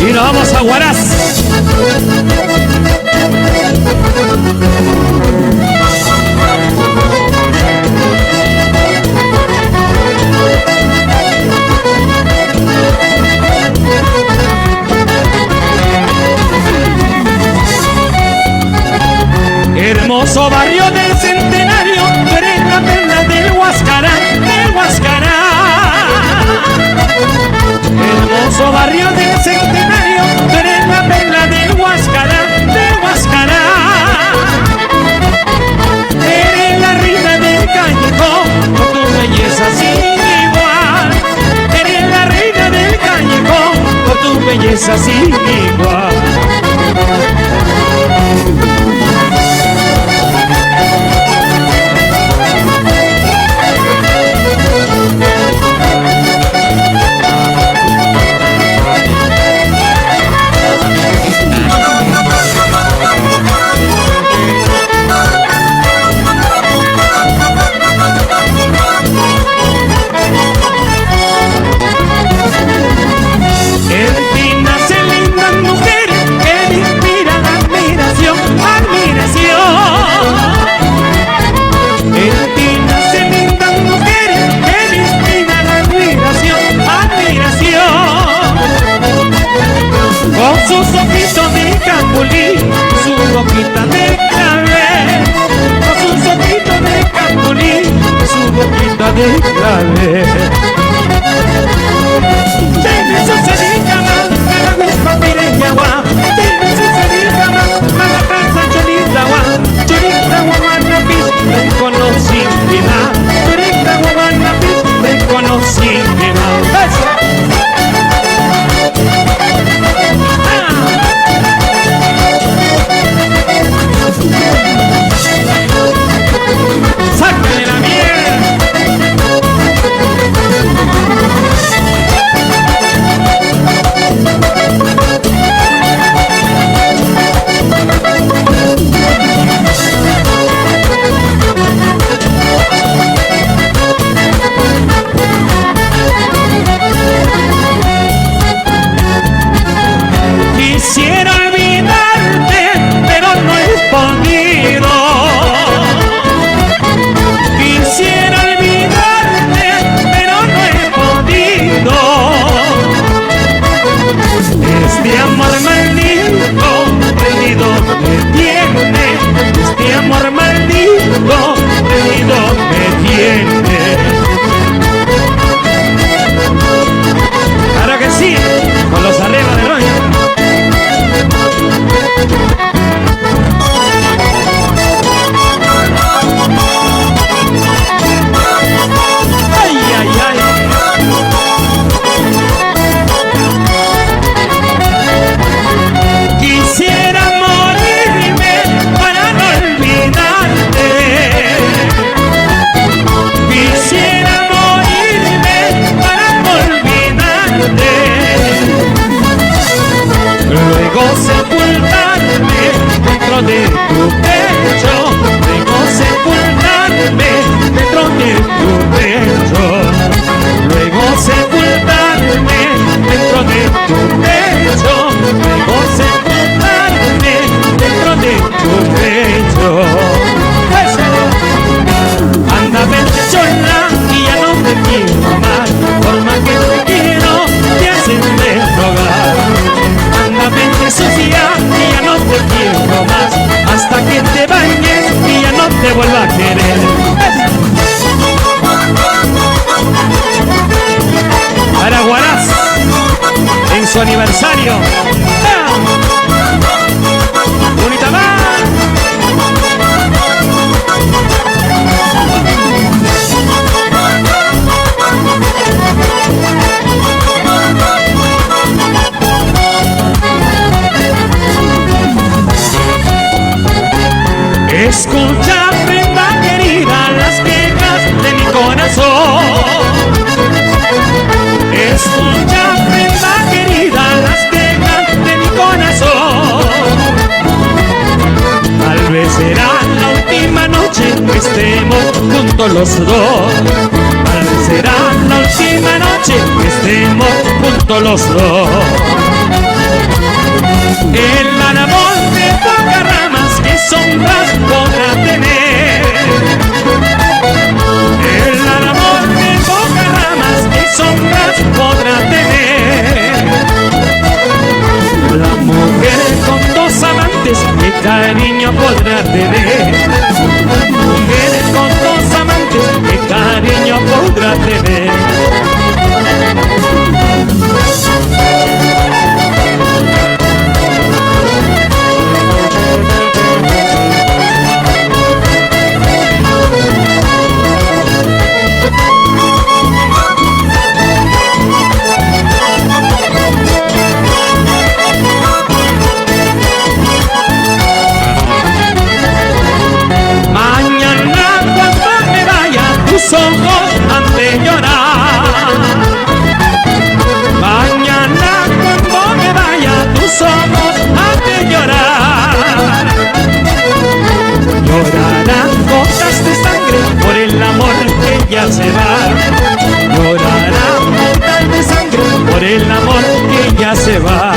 Y nos vamos a Huaraz. Hermoso barrio del Centenario, tú eres la perla del Huascará, del Huascará. Hermoso barrio del Centenario, tú eres la perla del Huascará, del Huascará. Eres la reina del callejón, con tu belleza sin igual. Eres la reina del callejón, con tu belleza sin igual. Vuelva a querer. Para Huaraz, en su aniversario. Bonita más. Escucha, prenda querida, las quejas de mi corazón. Escucha, prenda querida, las quejas de mi corazón. Tal vez será la última noche que estemos juntos los dos. Tal vez será la última noche que estemos juntos los dos. El amor de pocas ramas, que sombras podrá tener. El amor de pocas ramas, que sombras podrá tener. La mujer con dos amantes, qué cariño podrá tener. Mujer con dos amantes, qué cariño podrá tener. Tus ojos han de llorar. Mañana cuando me vaya, tus ojos han de llorar. Llorarán gotas de sangre por el amor que ya se va. Llorarán gotas de sangre por el amor que ya se va.